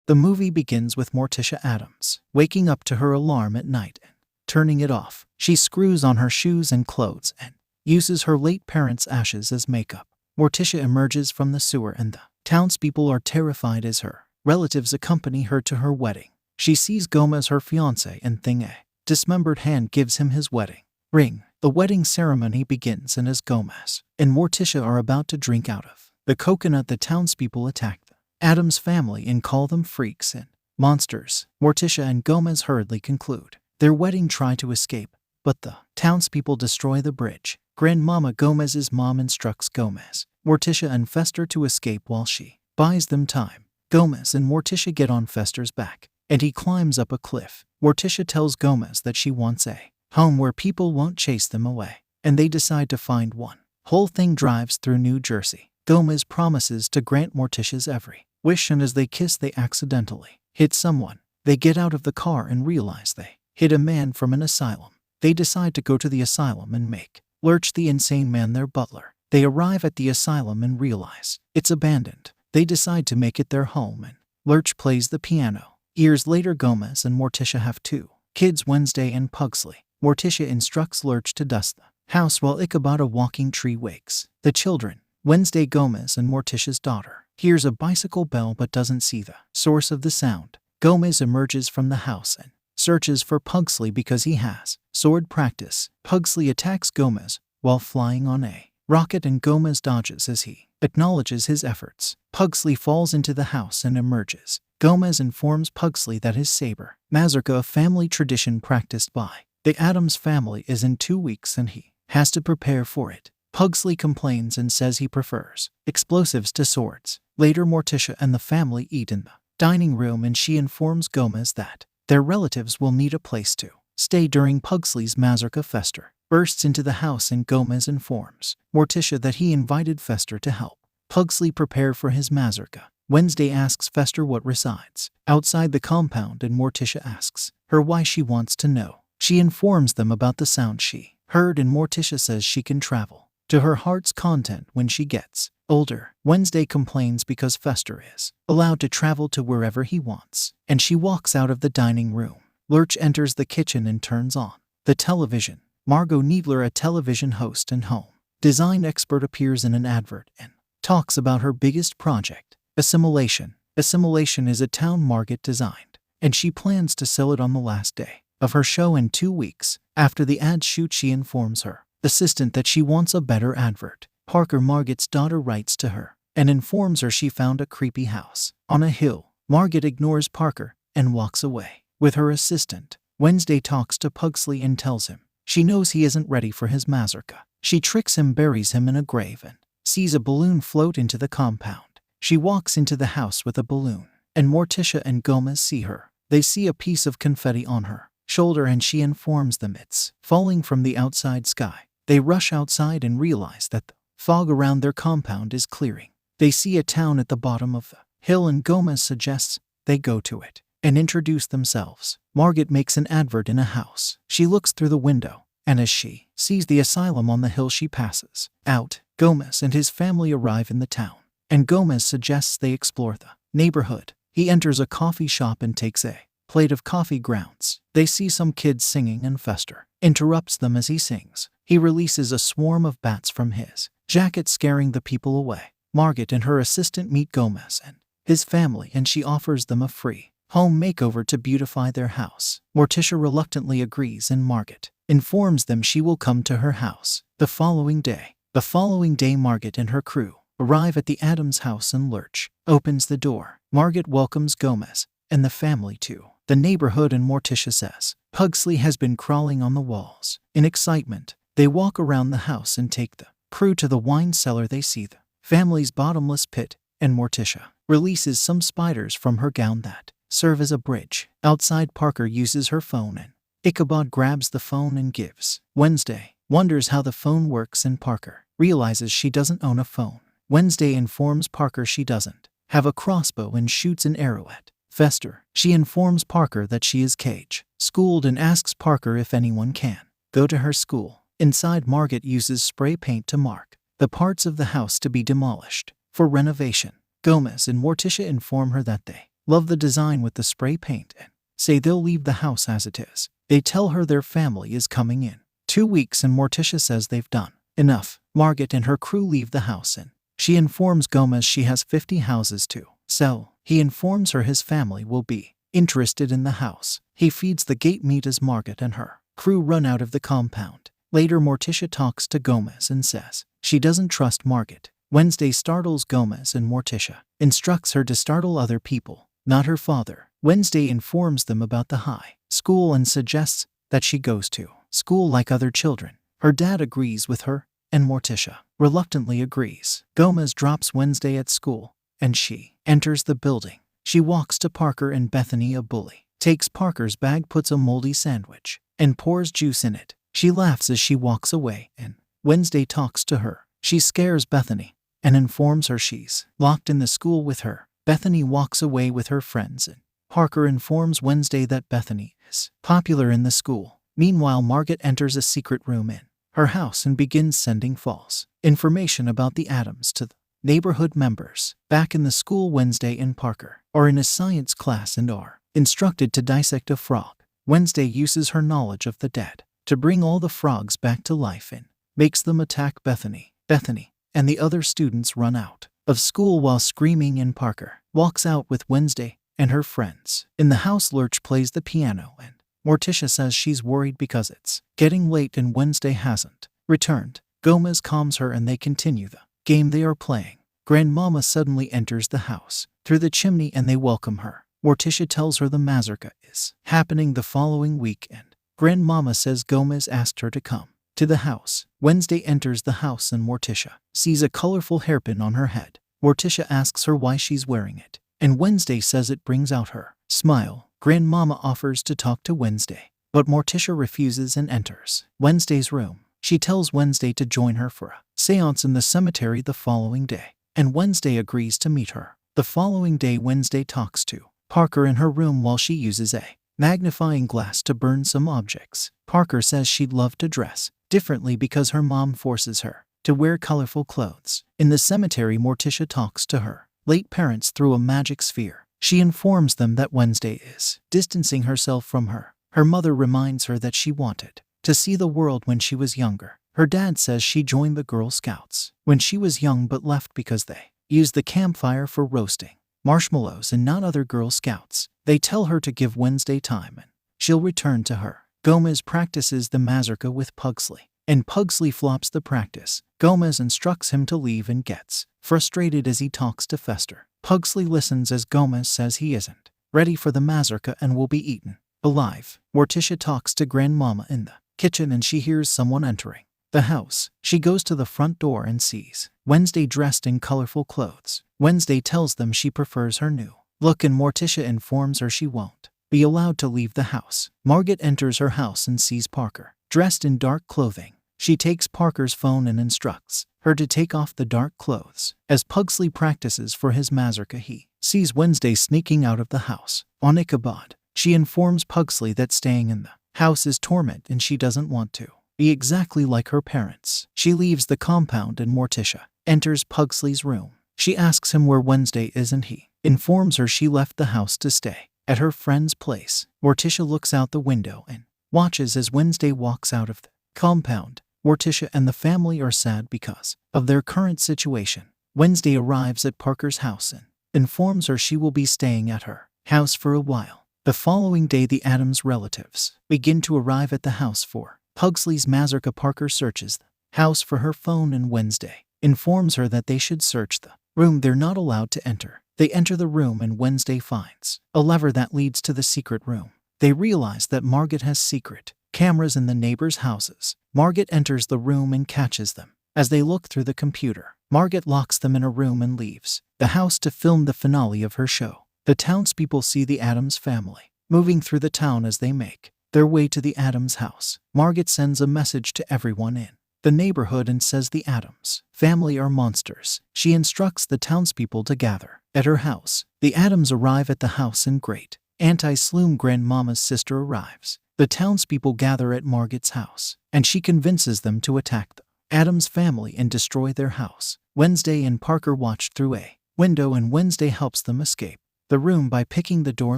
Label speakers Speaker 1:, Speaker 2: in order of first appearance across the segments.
Speaker 1: The movie begins with Morticia Addams waking up to her alarm at night and turning it off. She screws on her shoes and clothes and uses her late parents' ashes as makeup. Morticia emerges from the sewer and the townspeople are terrified as her relatives accompany her to her wedding. She sees Gomez, her fiancé, and Thing a dismembered hand gives him his wedding ring. The wedding ceremony begins, and as Gomez and Morticia are about to drink out of the coconut, the townspeople attack the Addams family and call them freaks and monsters. Morticia and Gomez hurriedly conclude their wedding, try to escape, but the townspeople destroy the bridge. Grandmama Gomez's mom instructs Gomez, Morticia, and Fester to escape while she buys them time. Gomez and Morticia get on Fester's back, and he climbs up a cliff. Morticia tells Gomez that she wants a home where people won't chase them away, and they decide to find one. Whole thing drives through New Jersey. Gomez promises to grant Morticia's every wish, and as they kiss they accidentally hit someone. They get out of the car and realize they hit a man from an asylum. They decide to go to the asylum and make Lurch, the insane man, their butler. They arrive at the asylum and realize it's abandoned. They decide to make it their home, and Lurch plays the piano. Years later, Gomez and Morticia have two kids, Wednesday and Pugsley. Morticia instructs Lurch to dust the house while Ichabod, a walking tree, wakes the children. Wednesday, Gomez and Morticia's daughter, hears a bicycle bell but doesn't see the source of the sound. Gomez emerges from the house and searches for Pugsley because he has sword practice. Pugsley attacks Gomez while flying on a rocket, and Gomez dodges as he acknowledges his efforts. Pugsley falls into the house and emerges. Gomez informs Pugsley that his saber mazurka, a family tradition practiced by the Addams family, is in 2 weeks and he has to prepare for it. Pugsley complains and says he prefers explosives to swords. Later, Morticia and the family eat in the dining room, and she informs Gomez that their relatives will need a place to stay during Pugsley's mazurka. Fester bursts into the house, and Gomez informs Morticia that he invited Fester to help Pugsley prepare for his mazurka. Wednesday asks Fester what resides outside the compound, and Morticia asks her why she wants to know. She informs them about the sound she heard, and Morticia says she can travel to her heart's content when she gets older. Wednesday complains because Fester is allowed to travel to wherever he wants, and she walks out of the dining room. Lurch enters the kitchen and turns on the television. Margot Needler, a television host and home design expert, appears in an advert and talks about her biggest project, Assimilation. Assimilation is a town Margot designed, and she plans to sell it on the last day of her show in 2 weeks. After the ad shoot, she informs her assistant that she wants a better advert. Parker, Margot's daughter, writes to her and informs her she found a creepy house on a hill. Margot ignores Parker and walks away with her assistant. Wednesday talks to Pugsley and tells him she knows he isn't ready for his mazurka. She tricks him, buries him in a grave, and sees a balloon float into the compound. She walks into the house with a balloon, and Morticia and Gomez see her. They see a piece of confetti on her shoulder, and she informs them it's falling from the outside sky. They rush outside and realize that the fog around their compound is clearing. They see a town at the bottom of the hill, and Gomez suggests they go to it and introduce themselves. Margot makes an advert in a house. She looks through the window, and as she sees the asylum on the hill, she passes out. Gomez and his family arrive in the town, and Gomez suggests they explore the neighborhood. He enters a coffee shop and takes a plate of coffee grounds. They see some kids singing, and Fester interrupts them as he sings. He releases a swarm of bats from his jacket, scaring the people away. Margot and her assistant meet Gomez and his family, and she offers them a free home makeover to beautify their house. Morticia reluctantly agrees, and Margot informs them she will come to her house the following day. Margot and her crew arrive at the Addams house, and Lurch opens the door. Margot welcomes Gomez and the family to the neighborhood, and Morticia says Pugsley has been crawling on the walls. In excitement, they walk around the house and take the crew to the wine cellar. They see the family's bottomless pit, and Morticia releases some spiders from her gown that serve as a bridge. Outside, Parker uses her phone, and Ichabod grabs the phone and gives. Wednesday wonders how the phone works, and Parker realizes she doesn't own a phone. Wednesday informs Parker she doesn't have a crossbow and shoots an arrow at Fester. She informs Parker that she is cage schooled and asks Parker if anyone can go to her school. Inside, Margot uses spray paint to mark the parts of the house to be demolished for renovation. Gomez and Morticia inform her that they love the design with the spray paint and say they'll leave the house as it is. They tell her their family is coming in 2 weeks and Morticia says they've done enough. Margaret and her crew leave the house and she informs Gomez she has 50 houses to sell. He informs her his family will be interested in the house. He feeds the gate meat as Margaret and her crew run out of the compound. Later Morticia talks to Gomez and says she doesn't trust Margaret. Wednesday startles Gomez and Morticia instructs her to startle other people, not her father. Wednesday informs them about the high school and suggests that she goes to school like other children. Her dad agrees with her, and Morticia reluctantly agrees. Gomez drops Wednesday at school, and she enters the building. She walks to Parker and Bethany, a bully, takes Parker's bag, puts a moldy sandwich, and pours juice in it. She laughs as she walks away, and Wednesday talks to her. She scares Bethany and informs her she's locked in the school with her. Bethany walks away with her friends, and Parker informs Wednesday that Bethany is popular in the school. Meanwhile, Margaret enters a secret room in her house and begins sending false information about the Addams to the neighborhood members. Back in the school, Wednesday and Parker are in a science class and are instructed to dissect a frog. Wednesday uses her knowledge of the dead to bring all the frogs back to life and makes them attack Bethany. Bethany and the other students run out of school while screaming, and Parker walks out with Wednesday and her friends. In the house, Lurch plays the piano and Morticia says she's worried because it's getting late and Wednesday hasn't returned. Gomez calms her and they continue the game they are playing. Grandmama suddenly enters the house through the chimney and they welcome her. Morticia tells her the massacre is happening the following week and Grandmama says Gomez asked her to come to the house. Wednesday enters the house and Morticia sees a colorful hairpin on her head. Morticia asks her why she's wearing it, and Wednesday says it brings out her smile. Grandmama offers to talk to Wednesday, but Morticia refuses and enters Wednesday's room. She tells Wednesday to join her for a seance in the cemetery the following day, and Wednesday agrees to meet her. The following day, Wednesday talks to Parker in her room while she uses a magnifying glass to burn some objects. Parker says she'd love to dress differently because her mom forces her to wear colorful clothes. In the cemetery, Morticia talks to her late parents through a magic sphere. She informs them that Wednesday is distancing herself from her. Her mother reminds her that she wanted to see the world when she was younger. Her dad says she joined the Girl Scouts when she was young but left because they used the campfire for roasting marshmallows and not other Girl Scouts. They tell her to give Wednesday time and she'll return to her. Gomez practices the mazurka with Pugsley, and Pugsley flops the practice. Gomez instructs him to leave and gets frustrated as he talks to Fester. Pugsley listens as Gomez says he isn't ready for the mazurka and will be eaten alive. Morticia talks to Grandmama in the kitchen and she hears someone entering the house. She goes to the front door and sees Wednesday dressed in colorful clothes. Wednesday tells them she prefers her new look and Morticia informs her she won't be allowed to leave the house. Margaret enters her house and sees Parker dressed in dark clothing. She takes Parker's phone and instructs her to take off the dark clothes. As Pugsley practices for his mazurka, he sees Wednesday sneaking out of the house on Ichabod. She informs Pugsley that staying in the house is torment and she doesn't want to be exactly like her parents. She leaves the compound and Morticia enters Pugsley's room. She asks him where Wednesday is and he informs her she left the house to stay at her friend's place. Morticia looks out the window and watches as Wednesday walks out of the compound. Morticia and the family are sad because of their current situation. Wednesday arrives at Parker's house and informs her she will be staying at her house for a while. The following day, the Addams relatives begin to arrive at the house for Pugsley's mazurka. Parker searches the house for her phone and Wednesday informs her that they should search the room they're not allowed to enter. They enter the room and Wednesday finds a lever that leads to the secret room. They realize that Margaret has secret cameras in the neighbors' houses. Margaret enters the room and catches them as they look through the computer. Margaret locks them in a room and leaves the house to film the finale of her show. The townspeople see the Addams family moving through the town as they make their way to the Addams house. Margaret sends a message to everyone in the neighborhood and says the Addams family are monsters. She instructs the townspeople to gather at her house. The Addams arrive at the house and great anti-Sloom Grandmama's sister arrives. The townspeople gather at Margaret's house, and she convinces them to attack the Addams family and destroy their house. Wednesday and Parker watch through a window and Wednesday helps them escape. the room by picking the door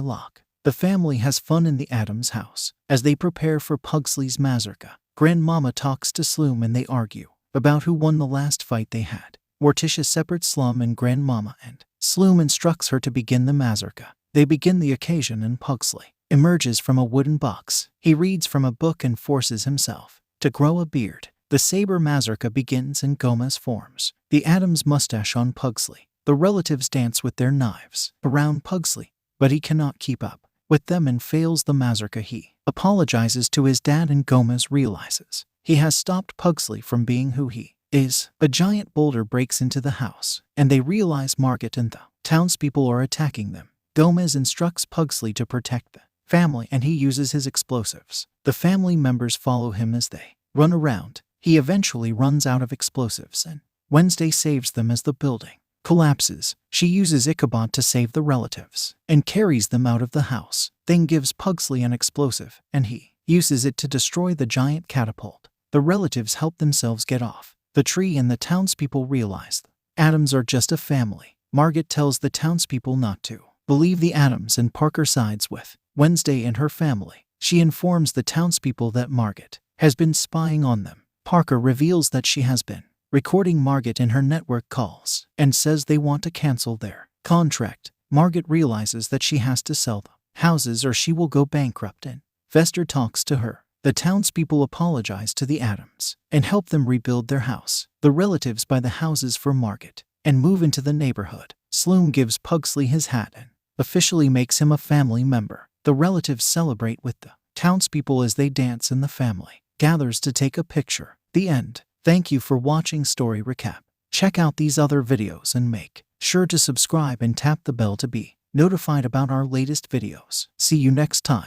Speaker 1: lock. The family has fun in the Addams house. As they prepare for Pugsley's mazurka, Grandmama talks to Sloom and they argue about who won the last fight they had. Morticia separates Slum and Grandmama and Sloom instructs her to begin the mazurka. They begin the occasion and Pugsley emerges from a wooden box. He reads from a book and forces himself to grow a beard. The saber mazurka begins and Gomez forms the Addams mustache on Pugsley. The relatives dance with their knives around Pugsley, but he cannot keep up with them and fails the mazurka. He apologizes to his dad and Gomez realizes he has stopped Pugsley from being who he is. A giant boulder breaks into the house, and they realize Margaret and the townspeople are attacking them. Gomez instructs Pugsley to protect the family and he uses his explosives. The family members follow him as they run around. He eventually runs out of explosives and Wednesday saves them as the building collapses. She uses Ichabod to save the relatives and carries them out of the house, then gives Pugsley an explosive and he uses it to destroy the giant catapult. The relatives help themselves get off the tree and the townspeople realize the Addams are just a family. Margaret tells the townspeople not to believe the Addams and Parker sides with Wednesday and her family. She informs the townspeople that Margaret has been spying on them. Parker reveals that she has been recording Margaret in her network calls and says they want to cancel their contract. Margaret realizes that she has to sell the houses or she will go bankrupt and Fester talks to her. The townspeople apologize to the Addams and help them rebuild their house. The relatives buy the houses for Margaret and move into the neighborhood. Sloom gives Pugsley his hat and officially makes him a family member. The relatives celebrate with the townspeople as they dance and the family gathers to take a picture. The end. Thank you for watching Story Recap. Check out these other videos and make sure to subscribe and tap the bell to be notified about our latest videos. See you next time.